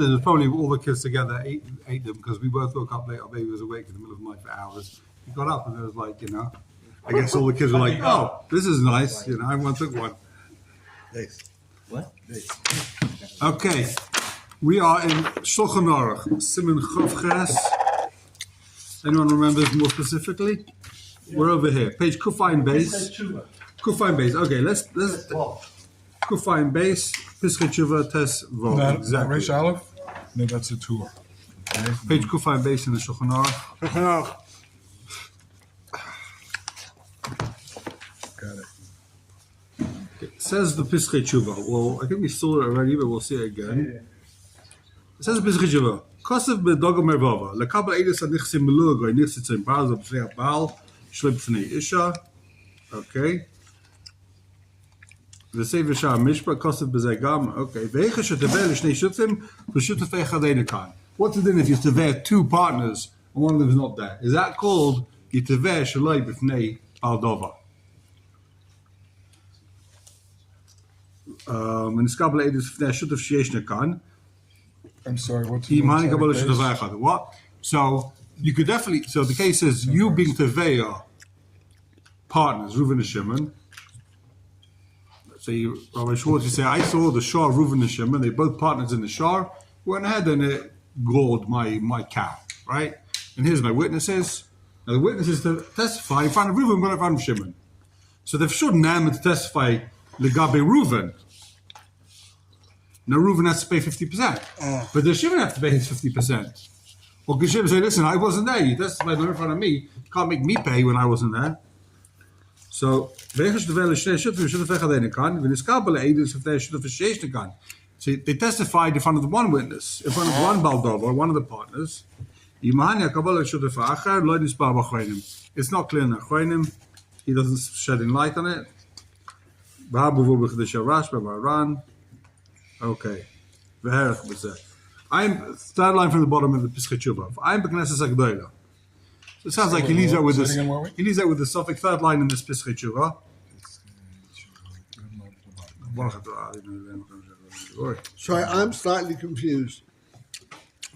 there's probably all the kids together ate them because we both woke up late. Our baby was awake in the middle of the night for hours. We got up and it was like, I guess all the kids were like, "Oh, this is nice." Everyone took one. Nice. What? Nice. Okay, we are in Shulchan Aruch, Siman Chav Ches. Anyone remembers more specifically? We're over here, page Kufayin Beis. Kufayin Beis. Okay, let's Kufayin Beis. Piskei Tshuva Tes Vav. Exactly. Reish Aleph? No, that's a tour. Okay. Page Kufayin Beis in the Shulchan Aruch. Got it. It says the Piskei Tshuva. Well, I think we saw it already, but we'll see it again. It says the Piskei Tshuva. Kosev be'dogam mervava. Lekabel edus anichsim melugoy nichsitzim ba'al b'fnei ha'ba'al shlem b'fnei isha. Okay. The Sefer Shah Mishpah Kosev b'zegam. Okay. Ve'echa shetever l'shnei shutzim v'shutafei chadei nekan. What's it then if you tever two partners and one of them is not there? Is that called yitever shaloi b'fnei ba'al dova? And Skabel edus b'fnei shutaf sheyesh nekan. I'm sorry, what's what? So you could definitely. So the case is you being Teveya partners, Reuven and Shimon. So Rabbi Schwartz, you say, I saw the Shah, Reuven and Shimon. They both partners in the Shah. Went ahead and it gored my cow, right? And here's my witnesses. Now the witnesses to testify in front of Reuven, but in front of Shimon. So they shouldn't have to testify legabe Reuven. Now Reuven has to pay 50%, but the Shimon have to pay his 50%. Or could Shimon say, "Listen, I wasn't there. You testified in front of me. You can't make me pay when I wasn't there." So they testified in front of the one witness, in front of one baldova, one of the partners. It's not clear in the He doesn't shed any light on it. Okay. I'm third line from the bottom of the Piskei Tshuva. I'm Beknesses Agdoila. So it sounds like he leaves out with this. He leaves out with the suffix third line in this Piskei Tshuva. Sorry, I'm slightly confused.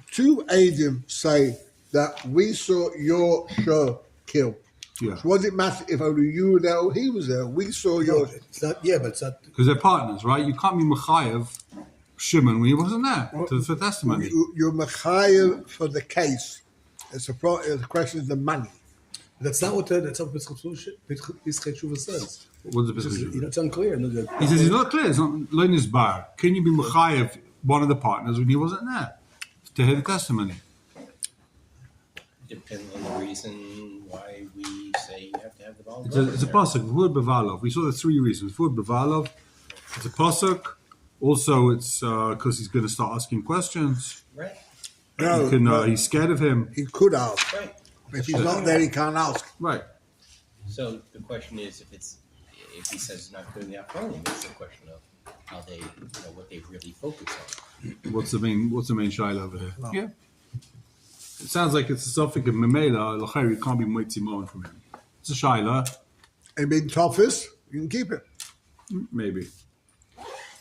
Two Adim say that we saw your show kill. Yeah. So what does it matter if only you were there or he was there? We saw yours. It's not, yeah, but it's not. Because they're partners, right? You can't be Mechayev Shimon when he wasn't there for testimony. You're Mechayev for the case. The question is the money. That's not what Piskei Tshuva says. What's the Piskei Tshuva? It's unclear. He says it's not clear. It's not Loinis Bar. Can you be Mechayev one of the partners when he wasn't there to hear the testimony? Depends on the reason why we say you have to have the ball. It's a pasuk. V'hud bevalov. We saw the three reasons. V'hud bevalov. It's a pasuk. Also, it's because he's going to start asking questions. Right. No, he's scared of him. he could ask. Right. If he's not there, he can't ask. Right. So the question is, if he says it's not doing that problem, it's a question of how they, what they really focus on. What's the main shaila over here? No. Yeah. It sounds like it's a suffix of memela. L'chayr, you can't be moitzimon from him. It's a shaila. And being toughest, you can keep it. Maybe.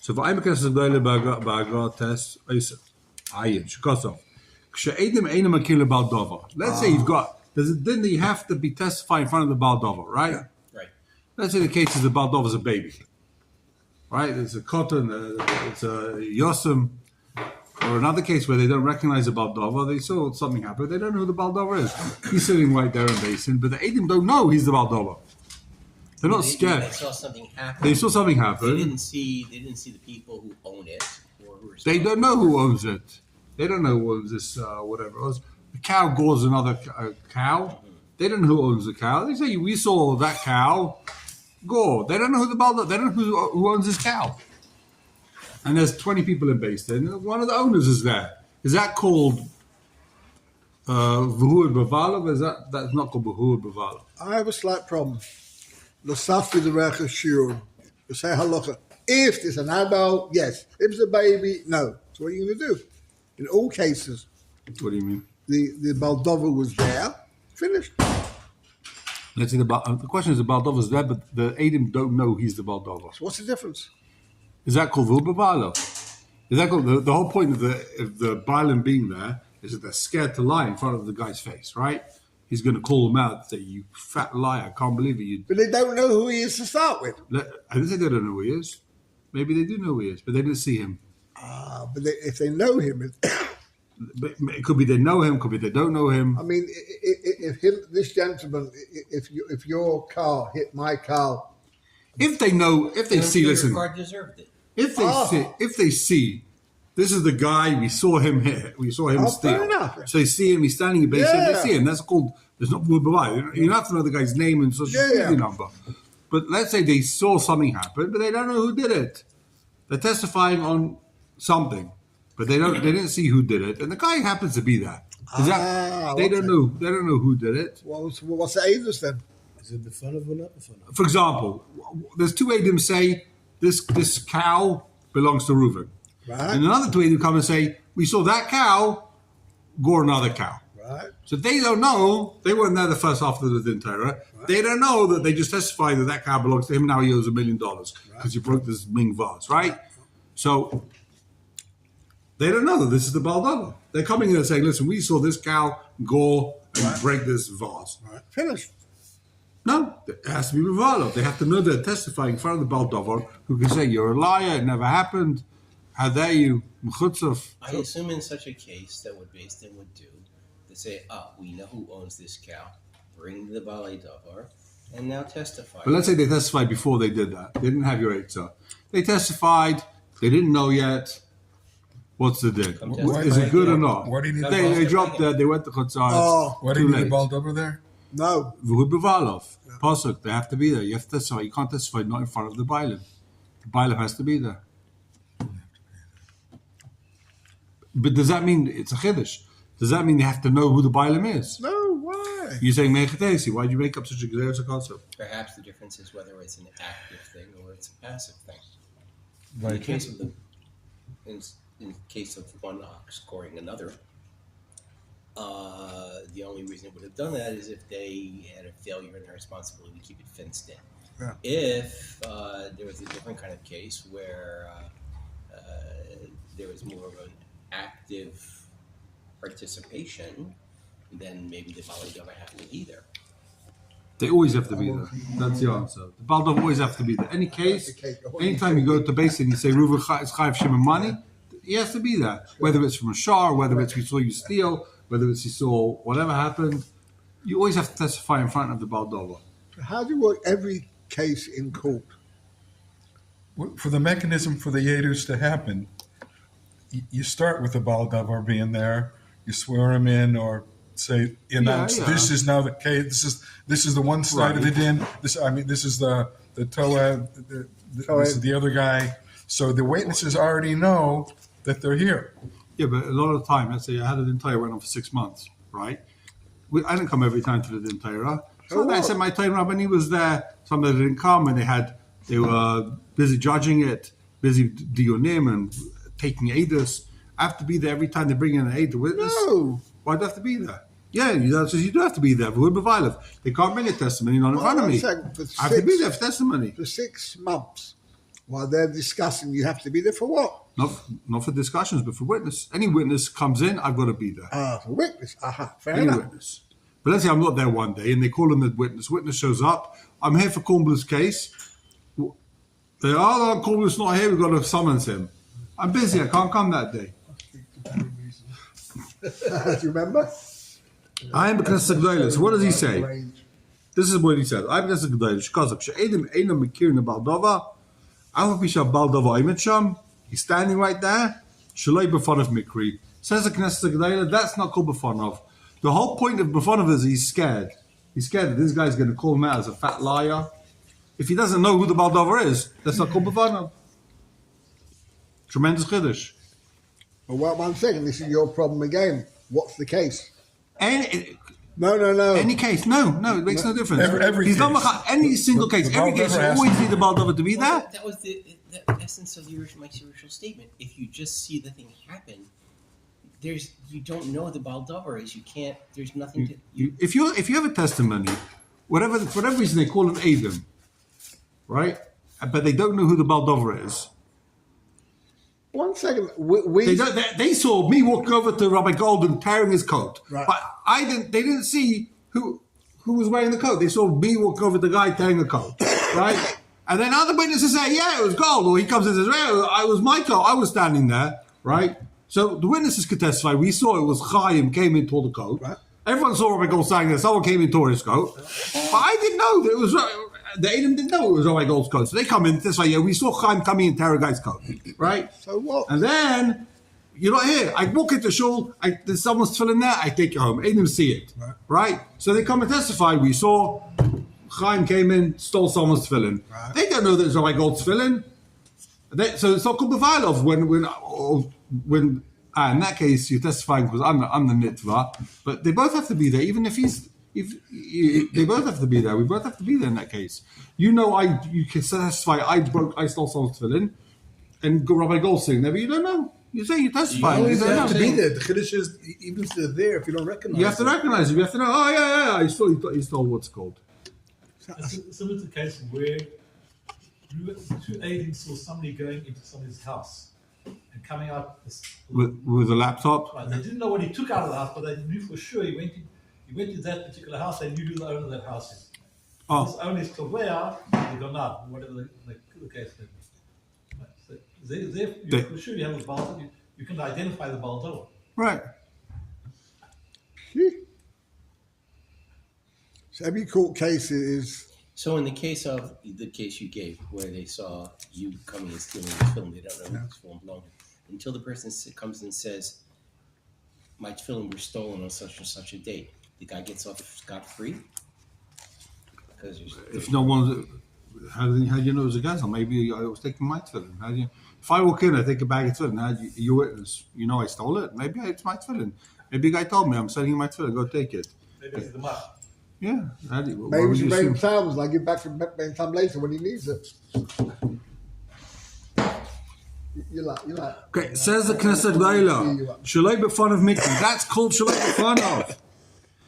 So if I'm a case of daily baga test, ayin shkosov. Kshe'edim einam akil baldova. Let's say you've got. Didn't he have to be testified in front of the baldova, right? Yeah. Right. Let's say the case is the baldova is a baby, right? It's a cotton, it's a yosem, or another case where they don't recognize the baldova. They saw something happen. They don't know who the baldova is. He's sitting right there in basin, but the edim don't know he's the baldova. They're not scared. They saw something happen. They saw something happen. They didn't see the people who own it or who are. They don't know who owns it. They don't know who owns this, whatever it was. The cow gores another cow. They don't know who owns the cow. They say, we saw that cow gore. They don't know who the baldova, they don't know who owns this cow. And there's 20 people in Basin. One of the owners is there. Is that called V'huad B'valov? That's not called V'huad B'valov. I have a slight problem. L'safti the recha shiur. You say halacha. If it's an adult, yes. If it's a baby, no. So what are you going to do? In all cases, What do you mean? the baldova was there. Finished. Let's say the question is the Baldova is there, but the Adim don't know he's the Baldova. So what's the difference? Is that called V'huad B'valov? Exactly. The whole point of the Bailam being there is that they're scared to lie in front of the guy's face, right? He's going to call them out and say, "You fat liar! I can't believe it." But they don't know who he is to start with. I didn't say they don't know who he is. Maybe they do know who he is, but they didn't see him. But if they know him, But it could be they know him, could be they don't know him. I mean, if this gentleman, if your car hit my car, If they know, if they I'm see, sure listen, your car deserved it. if they see, this is the guy we saw him hit, we saw him steal. fair enough. So they see him, he's standing in base, Yeah. they see him. That's called. There's not You don't have to know the guy's name and social security number. But let's say they saw something happen, but they don't know who did it. They're testifying on something, but they didn't see who did it, and the guy happens to be there. They don't know who did it. what's the aiders then? Is it befanav or not befanav? For example, there's two Adim say this cow belongs to Reuven. Right. And another two Adim come and say, we saw that cow gore another cow. Right. So they don't know, they weren't there the first half of the Din Torah. They don't know that they just testified that that cow belongs to him, now he owes $1 million because he broke this Ming vase, right? So they don't know that this is the Baldava. They're coming in and saying, listen, we saw this cow gore and break this vase. Right. Finished. No, it has to be Rivalo. They have to know they're testifying in front of the Baldover who can say, you're a liar, it never happened. How dare you? Mchutzov. I assume in such a case that what Beis Din would do, they say, we know who owns this cow, bring the Balei Davar, and now testify. But let's say they testified before they did that. They didn't have your Eitzah. They testified, they didn't know yet. What's the din? Come testify Is it good or again. not? Why do you need They dropped dead, they went to Chutzah. Oh. Why do you need a bald over there? No. V'hu b'valov. Pasuk, they have to be there. You have to testify. You can't testify not in front of the Bailam. The Bailam has to be there. But does that mean it's a chiddush? Does that mean they have to know who the Bailam is? No, why? You're saying Mechatesi. Why'd you make up such a gzeiras concept? Perhaps the difference is whether it's an active thing or it's a passive thing. In Like the case of in case of one ox scoring another, the only reason it would have done that is if they had a failure in their responsibility to keep it fenced in. Yeah. If there was a different kind of case where there was more of an active participation, then maybe the Bali don't have to be there. They always have to be there. That's the answer. The Baldov always have to be there. Any case, anytime you go to base and you say Reuven is Chayav Shimon money, he has to be there. Whether it's from a shar, whether it's we saw you steal, whether it's you saw whatever happened, you always have to testify in front of the Baldova. How do you work every case in court? For the mechanism for the Yedus to happen, you start with the Baldavar being there, you swear him in, or say, this is now the case. This is the one side of the din. This is the Toa. This is the other guy. So the witnesses already know that they're here. Yeah, but a lot of the time, let's say I had an entire went on for 6 months, right? I didn't come every time to the entire. So I said my Toen Rabani was there. Some that didn't come, and they were busy judging it, busy dionim and taking edus. I have to be there every time they bring in an aid to witness. No. Why do I have to be there? Yeah, you do have to be there. They can't bring a testimony not in front of me. I have to be there for testimony. For 6 months, while they're discussing, you have to be there for what? Not for discussions, but for witness. Any witness comes in, I've got to be there. For witness. Fair Any enough. witness. But let's say I'm not there one day and they call in the witness. Witness shows up. I'm here for Kornbluth's case. They are, Kornbluth's not here. We've got to summons him. I'm busy. I can't come that day. Do you remember? I am Knesset G'dayla. So what does he say? This is what he says. I am Knesset G'dayla. Shkazak. She'edim einam mekirin Baldova. Alpha Pisha Baldova Aymet Sham. He's standing right there. Shaloi b'fanav mikri. Says the Knesset G'dayla. That's not called b'fanav. The whole point of b'fanav is he's scared. He's scared that this guy's going to call him out as a fat liar. If he doesn't know who the Baldover is, that's not called b'fanav. Tremendous chiddush. Well, wait 1 second. This is your problem again. What's the case? No. Any case, no, it makes no difference. Every He's case. not any single case. The Every Baldover case, you has always to- need the Baldover to be Well, there. that was the essence of Mike's original statement. If you just see the thing happen, you don't know the Baldover is. You can't. There's nothing to. If you have a testimony, for whatever reason they call him Adam, right? But they don't know who the Baldover is. 1 second. We They saw me walk over to Rabbi Golden tearing his coat, Right. but I didn't. They didn't see who was wearing the coat. They saw me walk over to the guy tearing the coat, right? And then other witnesses say, "Yeah, it was Gold." Or he comes and says, "Well, I was my coat. I was standing there, right?" So the witnesses could testify. We saw it was Chaim came in, tore the coat. Right. Everyone saw Rabbi Gold standing there. Someone came in, tore his coat, but I didn't know that it was. The Adam didn't know it was Rabbi Gold's coat, so they come in and say, "Yeah, we saw Chaim coming in, tear a guy's coat, right?" So what? And then you're not here. I walk into shul. There's someone's tefillin there. I take it home. I didn't see it, right? So they come and testify. We saw Chaim came in, stole someone's tefillin. Right. They don't know that it's Rabbi Gold's tefillin. So it's not called b'vailov when in that case you're testifying because I'm the nitva. But they both have to be there, even if they both have to be there. We both have to be there in that case. You can testify. I stole someone's tefillin, and Rabbi Gold sitting there, but you don't know. You say you testify. You You always don't have to know. be there. The Kiddush is, even if they're there, if you don't recognize You have to them. recognize it. You have to know. Oh yeah. He stole what's called. It's similar to the case where two agents saw somebody going into somebody's house and coming out. With a laptop. Right, they didn't know what he took out of the house, but they knew for sure he went to that particular house. They knew who the owner of that house is. Oh. This owner is Kovea, they go now, whatever the case may be. Right, so there, for sure you have a Baldo, you can identify the Baldo. Right. So every court case is So in the case of the case you gave, where they saw you coming and stealing the film, they don't know who this film belonged to. Until the person comes and says, my film were stolen on such and such a date, the guy gets off scot-free? Because If no one, how do you know it was a gas? Maybe I was taking my tefillin. How do you? If I walk in, I take a bag of tefillin. How do you witness? You know I stole it. Maybe it's my tefillin. Maybe a guy told me I'm selling you my tefillin. Go take it. Maybe it's the mark. Yeah. How do you, why maybe would she you made assume? him towels. I give back from time later when he needs it. You're like. Okay, says the Knesset Gaila. Shalai b'fanav mikvah. That's called shalai b'fanav.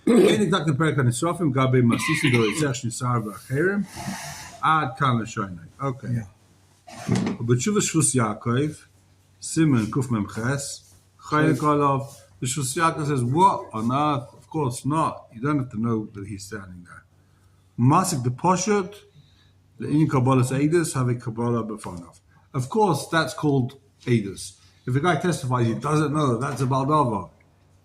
Enig dak neperek hanisrafim gabe masisim do yitzach nisar v'acherem ad kan l'shoynai. Okay. B'tshuva shvus Yaakov, Simon Kuf Memches, Chayek Olav. The Shvus Yaakov says, what on earth? Of course not. You don't have to know that he's standing there. Masik the Poshut, the in Kabbalah's Eidos have a Kabbalah b'fanav. Of course, that's called Eidos. If a guy testifies, he doesn't know that's a Baldava.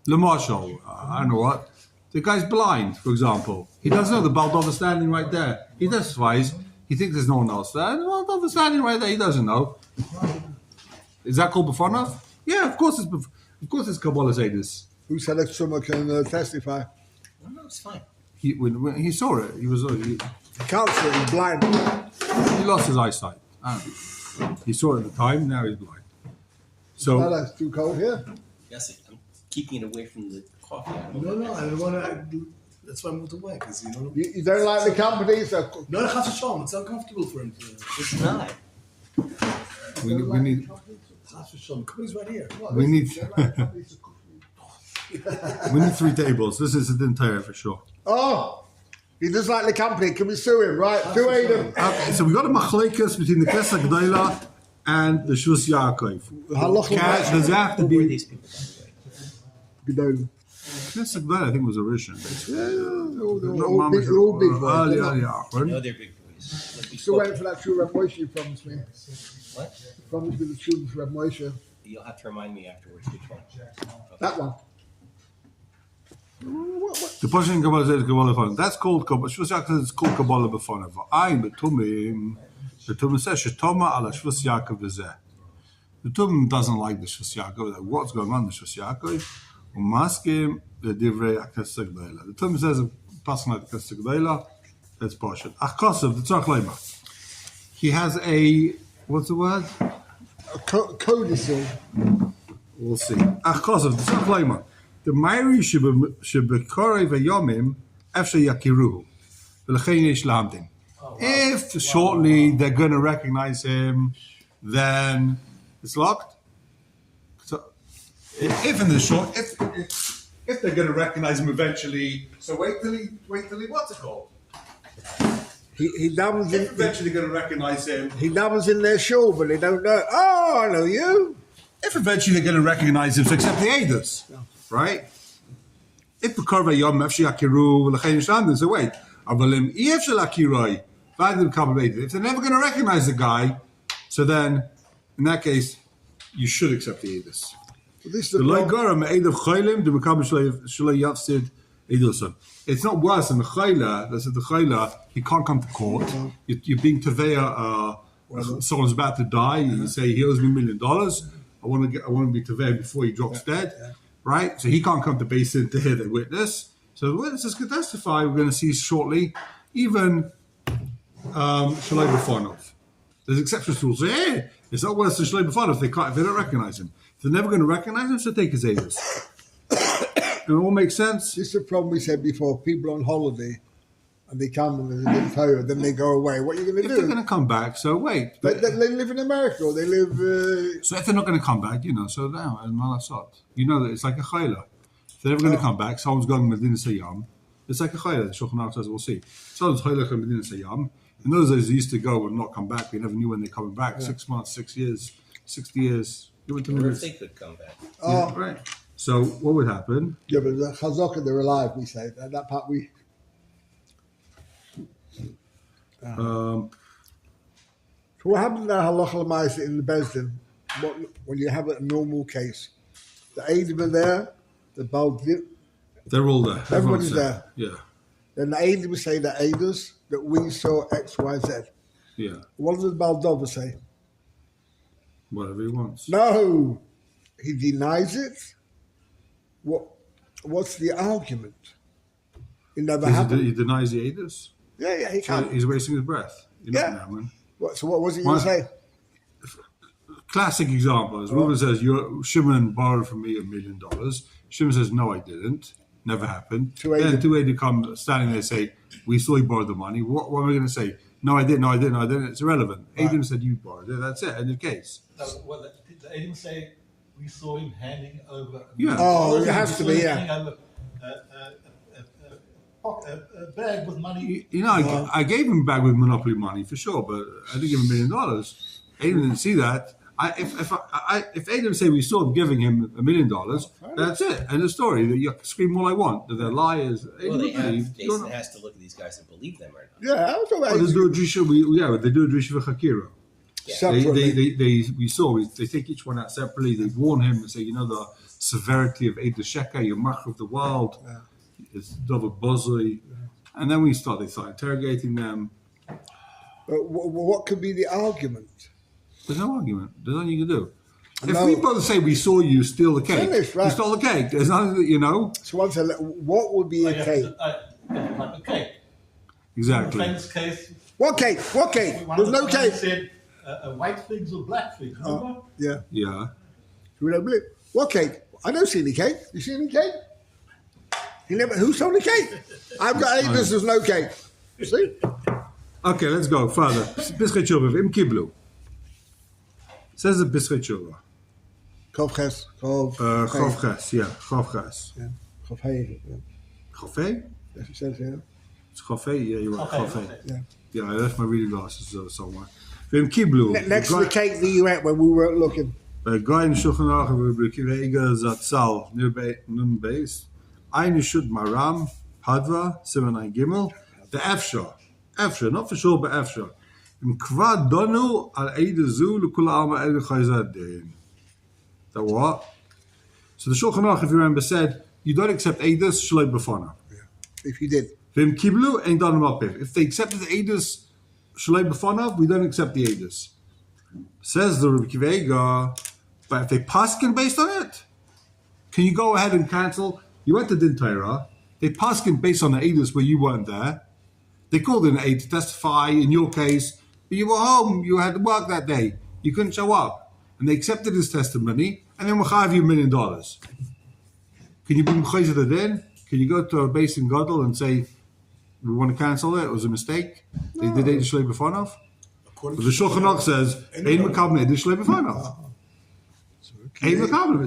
L'marshal, I don't know what. The guy's blind, for example. He doesn't know the Baldava's standing right there. He testifies, he thinks there's no one else there. The Baldava's standing right there, he doesn't know. Is that called b'fanav? Yeah, of course it's Kabbalah's Eidos. Who said that someone can testify? no, it's fine. When he saw it, he He can't see it. He's blind. lost his eyesight. I don't know. He saw it at the time, now he's blind. No, So, that's too cold here. Yes, I'm keeping it away from the coffee. I don't No, know. I don't want to. That's why I moved away, because you know. You don't like the company, so No, Chas V'Shalom, it's uncomfortable for him to. It's not. we need Chas V'Shalom, company's right here. we need 3 tables. This is the entire for sure. Oh, he doesn't like the company. Can we sue him? Right, sue Adam. Okay, so we got a machlekas between the Knesset G'dayla and the Shvus Yaakov. Halacha Does that have to Who were be these people, by the way? Gedolin. Knesset G'dayla? I think was a Rishon. All big boys. I Yeah. know they're big boys. Let's be Still waiting spoken. for that true Reb Moshe you promised me. What? Promised me the students Reb Moshe. You'll have to remind me afterwards which one. That one. What? The Pashin Kabbalah says Kabbalah b'fanav. That's called Kabbalah. Shvus Yaakov says it's called Kabbalah b'fanav. Ayin betumim. The Tumim says Shetoma ala Shvus Yaakov v'zeh. The Tumim doesn't like the Shvus Yaakov. Like, what's going on in the Shvus Yaakov? Umaskim the divrei Knesset G'dayla. The Tumim says passing like the Knesset G'dayla. That's Pashin. Achkosav the Tzach Leima. He has a what's the word? A codicil. We'll see. Achkosav the Tzach Leima. The Meiri shebekore v'yomim efshe yakiruhu v'lechein yesh lahamtin. If shortly they're going to recognize him, then it's locked. So, if in the short, if they're going to recognize him eventually, so wait till he what's it called? He dabbles If in. eventually going to recognize him, He dabbles in their show, but they don't know. Oh, I know you. if eventually they're going to recognize him to accept the Eidos, right? If the Korva Yom Efshi Akiru L'chein Shandin, so wait, Avalim Ef Shel Akiroi, if they're never going to recognize the guy, so then in that case you should accept the Eidos. Well, this is the The Loi problem. Goram Eidav Chaylim, the Mekabel Shalei Yafsid Eidoson. It's not worse than the Chayla. That's the Chayla. He can't come to court. You're being Teveya. Someone's about to die. You say he owes me $1 million. I want to be Teveya before he drops dead, right? So he can't come to Basin to hear the witness. So the witnesses can testify. We're going to see shortly. Even Shalei B'Fonov. There's exceptions to rules. Say, hey, it's not worse than Shalei B'Fonov if they don't recognize him. If they're never going to recognize him, so take his Eidos. It all makes sense. This is the problem we said before. People on holiday and they come and they didn't tell you, then they go away. What are you going to If do? they're going to come back, so wait. They live in America or they live. So if they're not going to come back, so now, and malasot. That it's like a chayla. If they're never going to come back, someone's going to Medina Sayyam. It's like a chayla. The Shulchan Aruch says, we'll see. Someone's chayla in Medina Sayyam. In those days, they used to go and not come back. We never knew when they're coming back. 6 months, 6 years, 60 years. You went to Or if Medina. they could come back. Yeah, right. So what would happen? Yeah, but the Chazaka, they're alive, we say. That part we. So what happens now, halacha l'maisa in the Bezdin, when you have a normal case? The Eidim are there, the Baldim, They're all there. Everybody's Everyone's there. Yeah, then the Eidim say the Eidos, that we saw X, Y, Z. yeah. What does the Baldova say? Whatever he wants. No, he denies it. What's the argument? It never happened. He denies the Eidos. Yeah, he So can't. he's wasting his breath. Yeah. Now, man. So what was he going to say? Classic example is Reuben says, Shimon borrowed from me $1 million. Shimon says, no, I didn't. Never happened. Two Eidim. Then two Eidim come standing there and say, we saw he borrowed the money. What am I going to say? No, I didn't. It's irrelevant. Eidim said you borrowed it. That's it. End of case. Well, the Aiden say we saw him handing over. Yeah. Oh, We it has saw to be, him yeah. handing over a bag with money. I gave him a bag with Monopoly money for sure, but I didn't give him $1 million. Aiden didn't see that. If Aiden say we saw him giving him $1 million, that's it. End of story. You can scream all I want. That they're liars. Well, Aiden Jason has to look at these guys and believe them or not. Yeah, I was talking They about do a drisha. They do a drisha v'chakira. separately. They take each one out separately. They warn him and say, the severity of Eid Sheka, your mach of the world, it's double buzzy. And then they start interrogating them. But what could be the argument? There's no argument. There's nothing you can do. If No. we both say we saw you steal the cake, Finish, right. you stole the cake. There's nothing that So one said, what would be a cake? Like a cake. Exactly. Famous case. What cake? What cake? One There's of the no clients cake. said white figs or black figs. Remember? Yeah. Yeah. We don't believe. What cake? I don't see any cake. You see any cake? Who sold the cake? I've got Avis, there's no cake. See? Okay, let's go further. Pischei Tshuva, Im Kiblu. Says the Pischei Tshuva. Chof Ches. Chof Ches, yeah. Chof Ches. Yeah. Chof Hey. Yeah. Chofei? That's what it says here. It's Chofei? Yeah, you're right. Chofei. Yeah. Yeah, I left my reading glasses somewhere. Im Kiblu. Next to the cake that you ate when we weren't looking. Guy in Shulchan Aruch, Rebekivega Zatzal, Nun Beis. Ein Yeshud Maram, Hadva, Siman Ein Gimel, the Efsha, not for sure, but Efsha. Im Kvad Donu al Eide Zu, Lukul Alma Eide Chayzad Dein. That what? So the Shulchan Aruch, if you remember, said, you don't accept Eidos, Shalei B'Fana. If you did. Vim Kiblu, Ein Don Mapiv. If they accepted the Eidos, Shalei B'Fana, we don't accept the Eidos. Says the Rebekivega, but if they paskin based on it, can you go ahead and cancel? You went to Din Torah. They paskin based on the Eidos where you weren't there. They called in an Eid to testify in your case, but you were home. You had to work that day. You couldn't show up. And they accepted his testimony, and then we'll have you $1 million. Can you be Mechayzer the Din? Can you go to a base in Gadol and say, we want to cancel it? It was a mistake? They did Eid Shlei B'Fanov? But the Shulchan Aruch says, Ein Mekabel Eid Shlei B'Fanov. Ein Mekabel.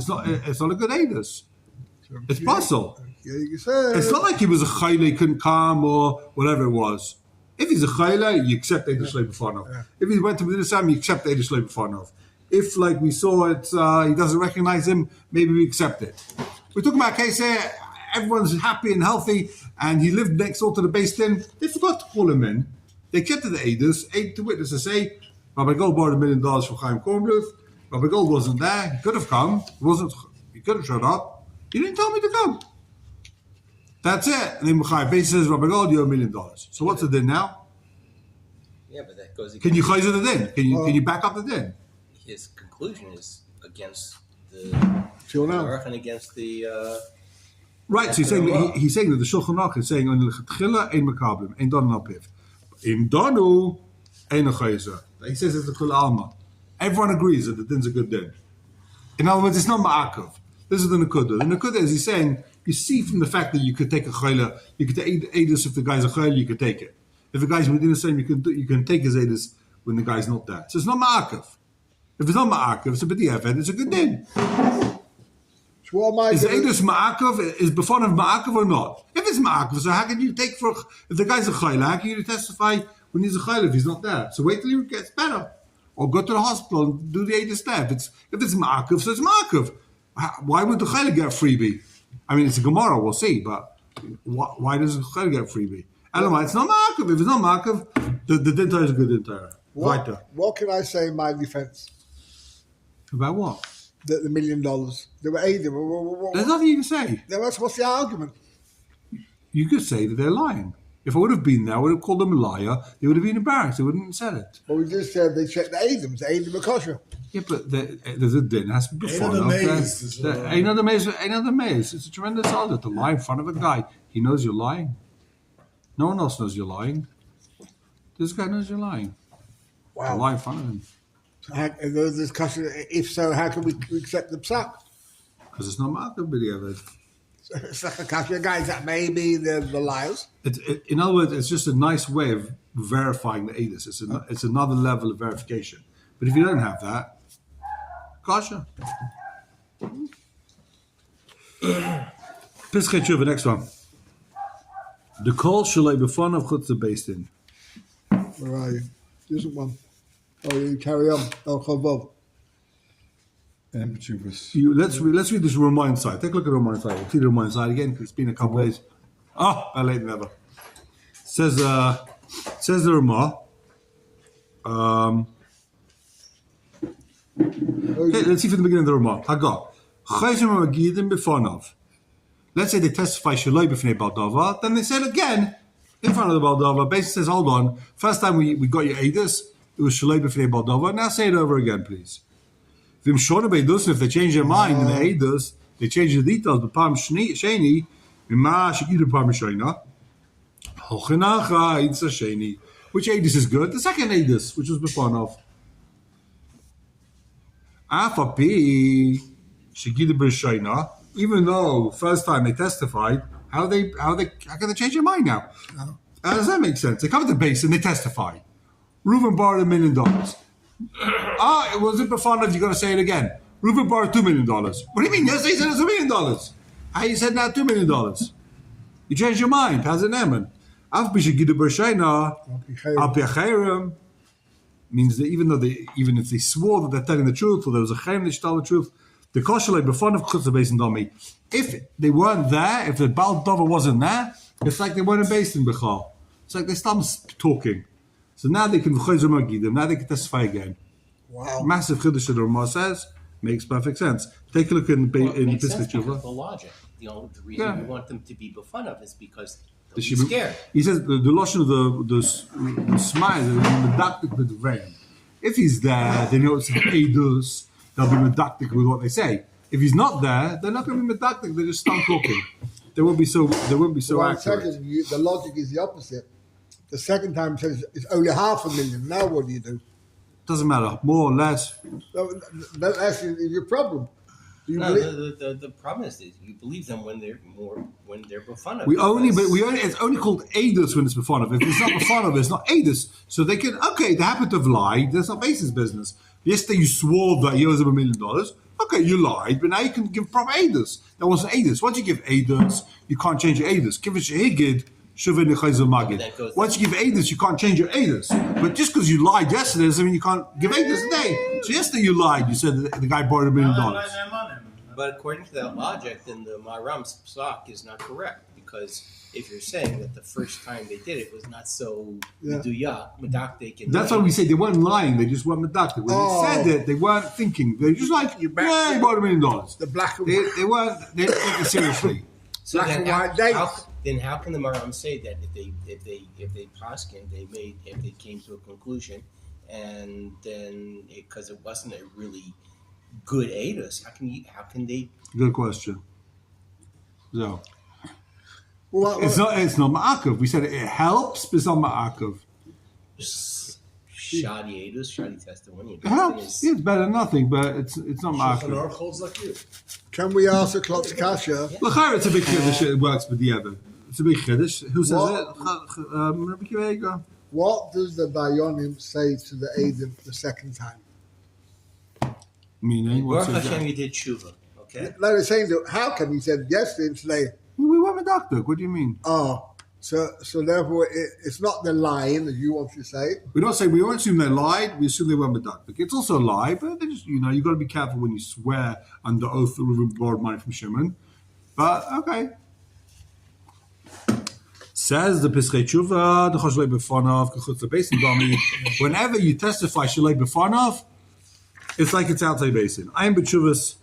It's not a good Eidus. It's possible. Yeah, you said. It's not like he was a chayle, he couldn't come or whatever it was. If he's a chayle, you accept Eid Shlei B'Fanov. If he went to Medina Sam, you accept Eid Shlei B'Fanov. If, like we saw it, he doesn't recognize him, maybe we accept it. We're talking about a case here, everyone's happy and healthy, and he lived next door to the Beis Din. They forgot to call him in. They kept to the Eidos, ate the witnesses say, Rabbi Gold borrowed $1 million from Chaim Kornbluth. Rabbi Gold wasn't there. He could have come. He could have showed up. He didn't tell me to come. That's it. And then Chaim Beis says, Rabbi Gold, you owe $1 million. So what's the din now? Yeah, but that goes against... Can you chayzer the din? Can you back up the din? His conclusion is against the Till now. Aruch and against the... Right, so he's saying that the Shulchan Aruch is saying, only l'chatchila ein makablim, ein don alpiv. Im donu, ein chayzer. He says it's the kul alma. Everyone agrees that the din's a good din. In other words, it's not ma'akav. This is the Nakuda. The Nakuda is he's saying, you see from the fact that you could take a chayla, you could take Eidos if the guy's a chayla, you could take it. If the guy's within the same, you can take his Eidos when the guy's not there. So it's not ma'akav. If it's not ma'akav, it's a b'diavad, it's a good din. So what am I Is gonna- Eidos ma'akav, is before of ma'akav or not? If it's ma'akav, so how can you take for, if the guy's a chayla, how can you testify when he's a chayla if he's not there? So wait till he gets better. Or go to the hospital and do the Eidos there. If it's ma'akav, so it's ma'akav. Why would the chayla get a freebie? I mean, it's a Gemara, we'll see, but why does the chayla get a freebie? It's not ma'akav. If it's not ma'akav, the dintar is a good dintar. Weiter. What can I say in my defense? About what? The $1 million. They were aiding. There's nothing you can say. What's the argument? You could say that they're lying. If I would have been there, I would have called them a liar. They would have been embarrassed. They wouldn't have said it. Well, we just said they checked the Aidim. The Aidim are kosher. Yeah, but there's a din. It has to be before. Ain't another maze. Ain't another maze. It's a tremendous order to lie in front of a guy. He knows you're lying. No one else knows you're lying. This guy knows you're lying. To lie in front of him. There's this question. If so, how can we accept the psak? Because it's not Malcolm video of it. It's like a kasha guys that maybe they're the liars. In other words, it's just a nice way of verifying the Eidos. It's another level of verification. But if you don't have that, kasha. Pischei Tshuva, next one. The call shalei b'fon of chutz Beis Din. Where are you? There isn't one. Oh, you carry on. Oh, chavov. And Chubas. Let's read this Roman side. Take a look at the Roman side. We'll see the Roman side again because it's been a couple of days. Better late than never. Says the Ramah. Okay, let's see from the beginning of the Ramah. Hagar. Chayzim Magidim b'fonav. Let's say they testify Shaloi b'fnei Baldava, then they say it again in front of the Baldava. Basically says, hold on, first time we got your Eidos, it was Shaloi b'fnei Baldava, now say it over again, please. If they change their mind in the Eidos, they change the details, but Pam Sheni, Mima Shekidu Pam Shoina, Hochenacha Eidos Sheni. Which Eidos is good? The second Eidos, which was b'fonav. Afapi Shekidu B'Shoina. Even though first time they testified, how can they change their mind now? How does that make sense? They come to the base and they testify. Reuven borrowed $1 million. It wasn't before you got to say it again. Reuven borrowed $2 million. What do you mean? Yesterday you said it was $1 million. How you said now $2 million? You changed your mind. How's it named? Means that even if they swore that they're telling the truth, or there was a chayim that tell the truth, the kosher before of chutz Beis Din Dami. If they weren't there, if the Baal Dover wasn't there, it's like they weren't based in Bechal. It's like they stopped talking. So now they can v'chayzer magidim. Now they can testify again. Wow. Massive chiddush that the Ramah says makes perfect sense. Take a look in It makes Pischei sense because Tshuva. of the logic. The reason we want them to be befun of is because they'll be She be- scared. He says the lotion of the smile, the medactic with the vein. If he's there, they know it's Eidus. They'll be medactic with what they say. If he's not there, they're not going to be medactic. They just start talking. They won't be so One accurate. second, the logic is the opposite. The second time says it's only $500,000. Now what do? Doesn't matter, more or less. So that's your problem. You No, believe- the problem is that you believe them when they're befun of. It's only called Eidus when it's before. If it's not before, it's not Eidus. So they happen to have lied. That's not basis business. Yesterday you swore that he owes him $1 million. Okay, you lied, but now you can give proper Eidus. That wasn't Eidus. Once you give Eidus, you can't change your Eidus. Give it Shehigid, Shuvin Nechayzul Magid. That goes- Once you give Edus, you can't change your Edus. But just because you lied yesterday doesn't mean you can't give Edus today. So yesterday you lied. You said that the guy borrowed $1 million. But according to that logic, then the Maram's psak is not correct, because if you're saying that the first time they did it was not so medaktik, and That's why we say they weren't lying. They just weren't medactic. When they said it, they weren't thinking. They were just like, yeah, he borrowed $1 million. The black and They white. didn't take it seriously. So Black then and how, white dates. then how can the Maram say that if they poskin, if they came to a conclusion, and then because it wasn't a really good Adus, how can they? Good question. So What, it's not ma'akev. We said it helps, but it's not ma'akev. Shoddy Adus, shoddy testimony. It helps. Yeah, it's better than nothing, but it's not Shulchan ma'akev. Aruch holds like you. can we ask a Klotz Kasha? L'chayr, it's a big chiddush. It works with the other. It's a big chiddush. Who says What? it? Rabbi Kiva. What does the Bayonim say to the Adim the second time? Meaning, what's Baruch it? Hashem, you did tshuva. Okay. Like they're saying, how come he said yesterday and today? We were medactic. What do you mean? Oh, so therefore it's not the lying as you want to say. We don't assume they lied. We assume they were medactic. It's also a lie, but they just, you got to be careful when you swear under oath that Reuven borrowed money from Shimon. But okay. Says the Pischei Tshuva, the Choshlei Befonov, Kechutz the Basin Dami. Whenever you testify Shalei Befonov, it's like it's outside basin. I am B'Tshuvas.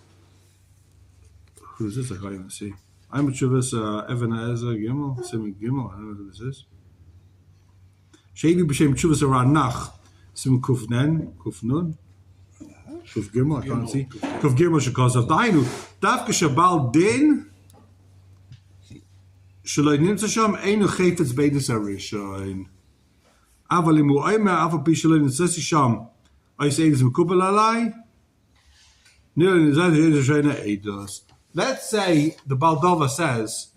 Who's this? I can't even see. I am B'Tshuvas Evan Ezer Gimel, Sim Gimel. I don't know who this is. Shady B'Shem Tshuvas Aranach, Sim Kufnen, Kufnun, Kuf Gimel. I can't see. Kuf Gimel Shekos of Dainu. Davke Shabal Din. Shalei Nimtza Sham Einu Chayfetz Beides Arishain. Avalimu Oimer Aval Pi Shalei Nimtza Sham. Let's say the Baldova says,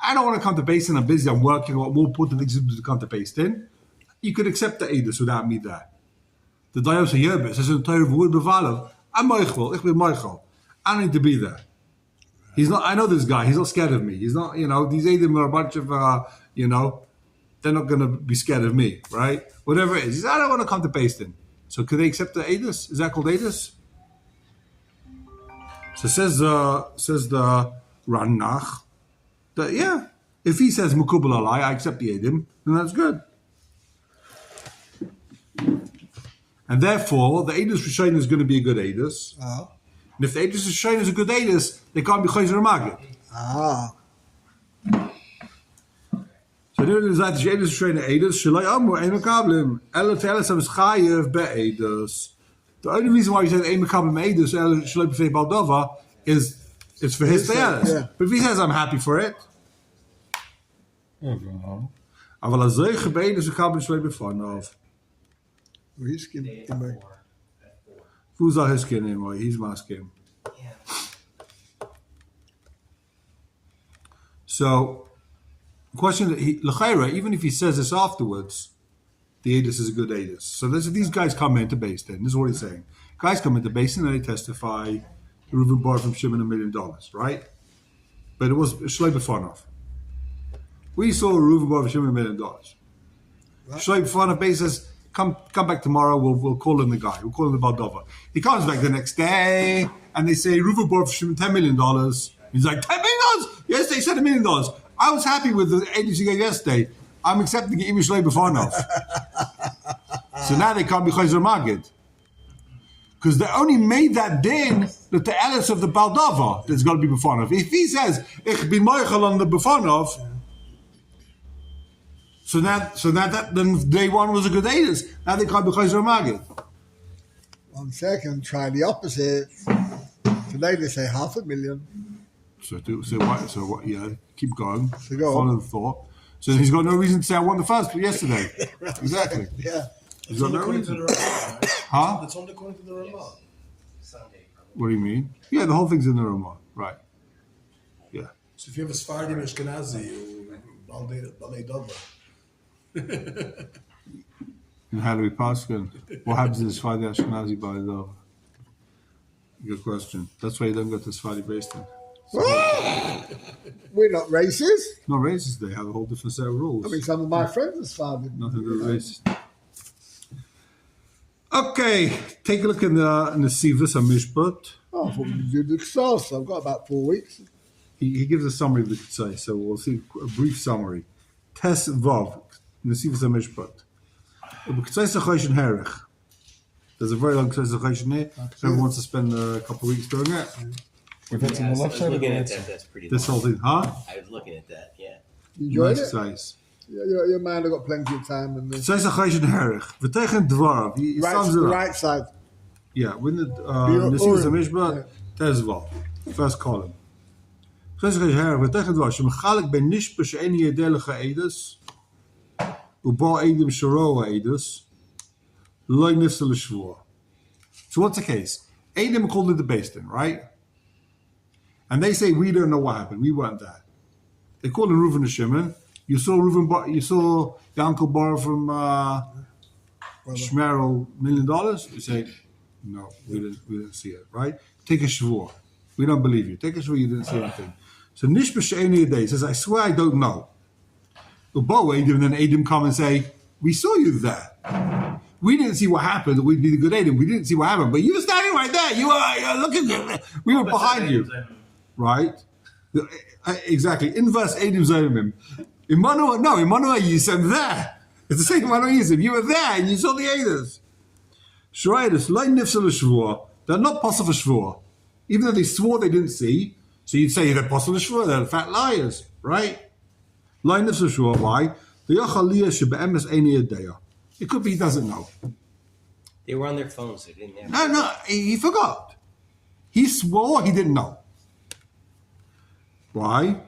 I don't want to come to Basin, I'm busy, I'm working, I've got more important things to do to come to Basin. You could accept the Edus without me there. The Dayos Yerbis says in Torah V'ud B'Valav, I'm Moichel, ich bin Moichel. I don't need to be there. He's not, I know this guy, he's not scared of me. He's not, these Edim are a bunch of, they're not going to be scared of me, right? Whatever it is. He says, I don't want to come to Basin. So could they accept the Edus? Is that called Edus? So says the Ranach that yeah, if he says Mukubal Alai, I accept the Edim, then that's good. And therefore, the Edus Rishain is going to be a good Edus. Ah. And if the Edus Rishain is a good Edus, they can't be Chayzer Magid. Ah. So nu is dat je Edus Rishain Edus, Shalai Amur, Ein Makablim, Ella Teles Am Chayev Be Edus. The only reason why he said Ein Makablim Edus, Ella Shalai B'Fei Baldova, is it's for his Teles. Yeah. But if he says I'm happy for it, Oh, אבל הזוי gebeden ze gaan besluit bevanaf. He's giving him Who's that his skin anyway? He's my skin. So, question that L'chaira, even if he says this afterwards, the Adis is a good Adis. So these guys come into Basin. This is what he's saying. Guys come into Basin and they testify. Reuven borrowed from Shimon $1 million, right? But it was Shlei Befanov. We saw Reuven borrowed from Shimon $1 million. Shlei Befanov says, come back tomorrow. We'll call in the guy. We'll call in the Baldova. He comes back the next day and they say Reuven borrowed from Shimon $10 million. He's like, $10 million? Yes, they said $1 million. I was happy with the agency yesterday. I'm accepting it even Shlei Befanov. So now they can't be Chayzer Magid. Because they only made that din that the Ellis of the Baldova that's got to be Befanov. If he says, Ich bin Moichel on the Befanov, so that then day one was a good Adis. Now they can't be Chayzer Magid. 1 second, try the opposite. Today they say $500,000. So what? Yeah, keep going. So go Follow on. the thought. So he's got no reason to say I won the first yesterday. Exactly. Yeah. He's got no According to reason. the Ramah, right? Huh? That's only according to the Ramah. Sunday, probably. What do you mean? Yeah, the whole thing's in the Ramah. Right. Yeah. So if you have a Sephardi Ashkenazi, or Balei Dova. And how do we pass it? What happens in Sfadi Ashkenazi by the? Good question. That's why you don't go to Sfadi based in. We're not racist. Not racist. They have a whole different set of rules. I mean, some of my friends are Sephardim. Nothing to do with racist. Okay, take a look in the Sivus HaMishpat. Oh, I thought we did the Ksas. I've got about 4 weeks. He gives a summary of the Ketzai, so we'll see a brief summary. Tes Vav, in the Sivus HaMishpat. Ketzai Sachayish and Herech. There's a very long Ketzai Sachayish here. Everyone wants to spend a couple of weeks doing it. If it's on the I left was side or the looking right at side? that. That's pretty. This long. whole thing, huh? I was looking at that. Yeah. You enjoyed Nice it? exercise. Yeah, your man have got plenty of time. And Ketzai Sachayish and Herech. V'teichen Dvarav. He sums the it up. right side. Yeah, when the Sivus HaMishpat, Tes Vav. First column. So what the case? Edom called it the Basin, right? And they say we don't know what happened. We weren't there. They called him Reuven and Shimon. You saw you saw the uncle borrow from Shmerel $1 million. You say, no, we didn't see it, right? Take a shvur. We don't believe you. Take a shvur. You didn't see anything. So Nish B'She'eni Yadei says, I swear I don't know. Ubo Edom, then Edom come and say, we saw you there. We didn't see what happened. We'd be the good Edom. We didn't see what happened. But you were standing right there. You were looking at we were behind you. Right? Exactly. Inverse Edom Zomim. In Manoah you said there. It's the same Manoah Yisem. You were there and you saw the Edom. Shroidus, Lein Nifsel Shvur. They're not possible Shvur. Even though they swore they didn't see. So you'd say they're possible Shvur, they're fat liars, right? Lein Nifsel Shvur, why? It could be he doesn't know. They were on their phones. They didn't have. No, he forgot. He swore he didn't know. Why?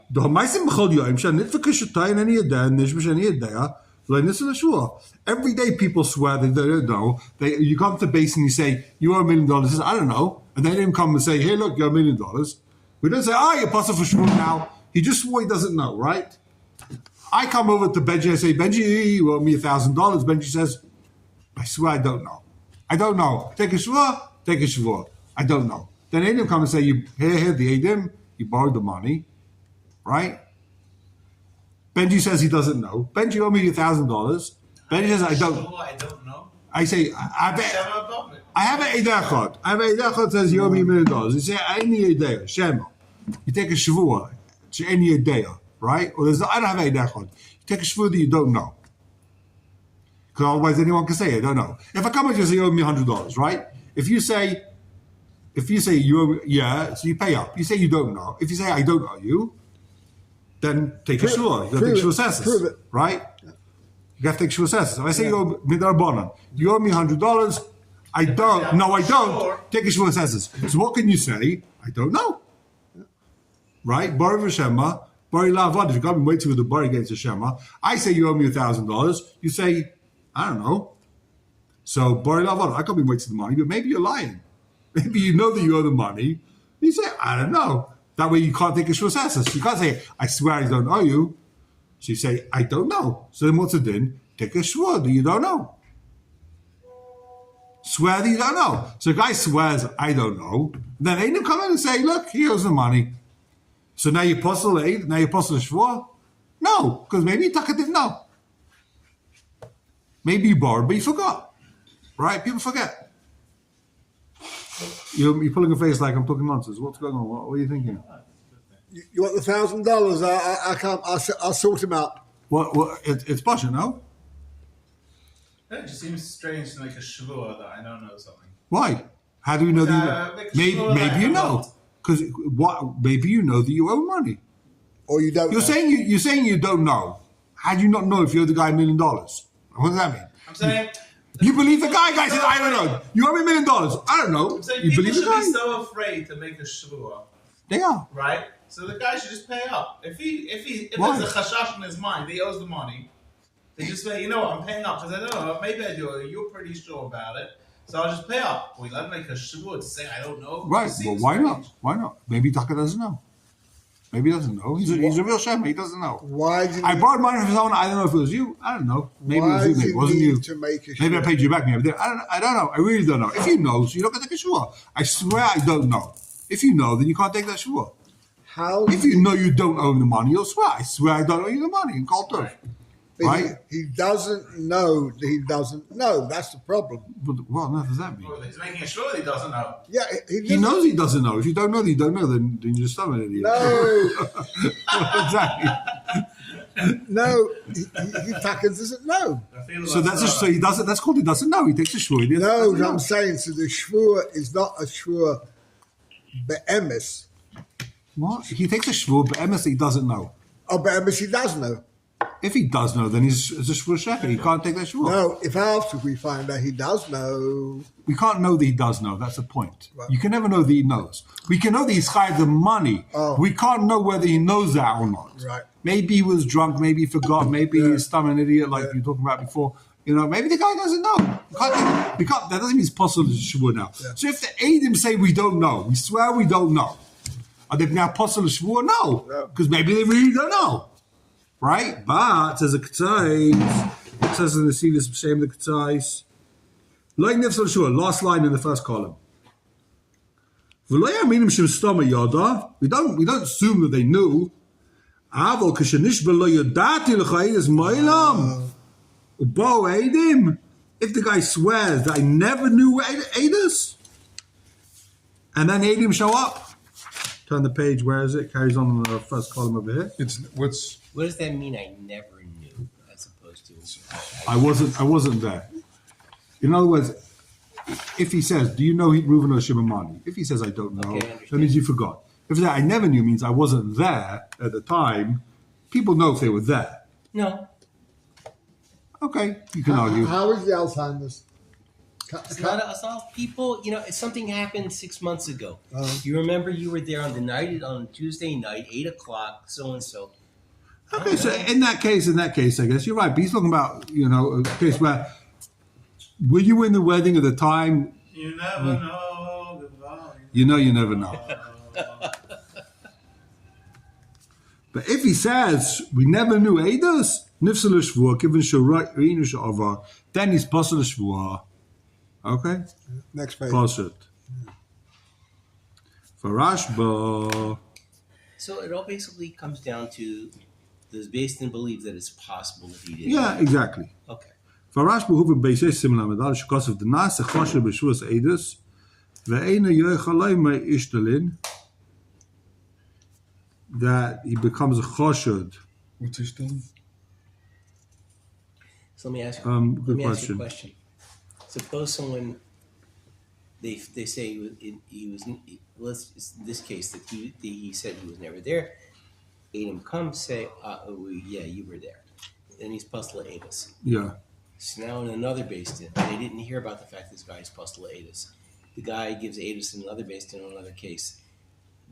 Every day people swear that they don't know. You come to the base and you say, you owe $1 million. He says, I don't know. And they didn't come and say, hey, look, you owe $1 million. We don't say, you're possible for sure now. He just swore he doesn't know, right? I come over to Benji and I say, Benji, you owe me $1,000. Benji says, I swear I don't know. I don't know. Take a shvur. I don't know. Then Edom come and say, here, the Edom, you borrowed the money, right? Benji says he doesn't know. Benji owe me $1,000. Benji says, I don't know. I say, I have an Eidachot. I have an Eidachot says you owe me $1 million. You say, I need a Shema. You take a shvur. Any Eidea, right? Or I don't have an Eidachot. You take a shvur that you don't know. Because otherwise anyone can say, I don't know. If I come and you say you owe me $100, right? If you say you owe me, yeah, so you pay up. You say you don't know. If you say I don't owe you, then take a shvur. You got to take shvur sesses, right? You have to take shvur sesses. If I say you owe me $100, you owe me $100. I don't. No, I don't. Take a shvur sesses. So what can you say? I don't know. Right? Bari v'shema, bari la'avad. If you come and wait till the bari against the shema, I say you owe me $1,000. You say, I don't know. So bari la'avad. I can't be waiting the money, but maybe you're lying. Maybe you know that you owe the money. You say, I don't know. That way you can't take a shvur sesses. You can't say, I swear I don't owe you. So you say, I don't know. So then what's it then? Take a shvur that you don't know. Swear that you don't know. So the guy swears, I don't know. Then Edom come in and say, look, he owes the money. So now you apostle Eid, now you apostle Shvur? No, because maybe Taka didn't know. Maybe you borrowed, but you forgot. Right? People forget. You're pulling a face like I'm talking nonsense. What's going on? What are you thinking? You want the $1,000? I can't. I'll sort him out. What? It's Pasha, no? It just seems strange to make a shvur that I don't know something. Why? How do we know that you maybe you know. Because maybe you know that you owe money. Or you don't. You're saying you don't know. How do you not know if you owe the guy $1 million? What does that mean? I'm saying You believe the guy? Guy says, I don't know. You owe me $1 million. I don't know. I'm saying You people believe the should guy? be so afraid to make a shvur, They are. right? So the guy should just pay up. If Why? there's a chashash in his mind, he owes the money. They just say, you know what, I'm paying up because I don't know. Maybe I do. You're pretty sure about it. So I'll just pay up. We let him make a shvur to say I don't know. Right. It Well, seems why strange. not? Why not? Maybe Taka doesn't know. Maybe he doesn't know. He's a real shema. He doesn't know. Why do you I borrowed money from someone. I don't know if it was you. I don't know. Maybe Why it was you. do Maybe it you wasn't need you. to make a Maybe I shvur? paid you back. Maybe I don't know. I really don't know. If you know, so you don't get to take a shvur. I swear I don't know. If you know, then you can't take that shvur. How? If you know you don't own the money, you'll swear. I swear I don't owe you the money. And call it. Right? He doesn't know that he doesn't know. That's the problem. But what on earth does that mean? Well, he's making sure he doesn't know. Yeah, He knows he doesn't know. If you don't know that you don't know, then you're just an idiot. No, Exactly. no, he fucking doesn't know. I feel So like, so he doesn't. That's called he doesn't know. He takes a shvur. He No, doesn't know. I'm saying, so the shvur is not a shvur be'emes. What? He takes a shvur, but emes he doesn't know. Oh, be'emes he does know. If he does know, then it's a shvur sheker. He can't take that shvur. No, if after we find out he does know, We can't know that he does know. That's the point. Right. You can never know that he knows. We can know that he's hired the money. Oh. We can't know whether he knows that or not. Right. Maybe he was drunk. Maybe he forgot. Maybe he's dumb an idiot, like you were talking about before. Maybe the guy doesn't know. We can't, that doesn't mean it's possible to shvur now. Yeah. So if the Adim say we don't know, we swear we don't know, are they now possible to shvur? No, because maybe they really don't know. Right? But says a Ketzais, it says in the Sivus Shem the Ketzais, like Nifsal Shua, last line in the first column. We don't assume that they knew. If the guy swears that I never knew Adis, and then Adim show up, turn the page, where is it? Carries on the first column over here. What does that mean? I never knew, as opposed to I wasn't there. In other words, if he says, "Do you know Reuven or Shimon?" If he says, "I don't know," Okay, I understand. that means you forgot. If that I never knew means I wasn't there at the time, people know if they were there. no. Okay, you can argue. how is the Alzheimer's? It's not people. Something happened 6 months ago. You remember you were there on Tuesday night, 8:00, so and so. Okay, so in that case, I guess you're right. But he's talking about a case where were you in the wedding at the time? you never know. Goodbye. You never know. But if he says we never knew Eidos, nifsal shvur, given shurayinu sh'avar, then he's possible shvur. Okay, Next page. Poshet. For Rashba, So it all basically comes down to does Basin believe that it's possible that he did? yeah, exactly. Okay. For Rashba, who would be similar medal shkos of the nas chosher b'shvus Eidos, ve'ena yoichalay me ishtalin, that he becomes a choshed. What's he still? So let me ask Good you a question. question. Suppose someone they say he was in this case that he said he was never there. Adam comes say, yeah, you were there. Then he's Pustula Adis. Yeah. So now in another based in, they didn't hear about the fact this guy is Pustula Adis. The guy gives Adis in another based in another case.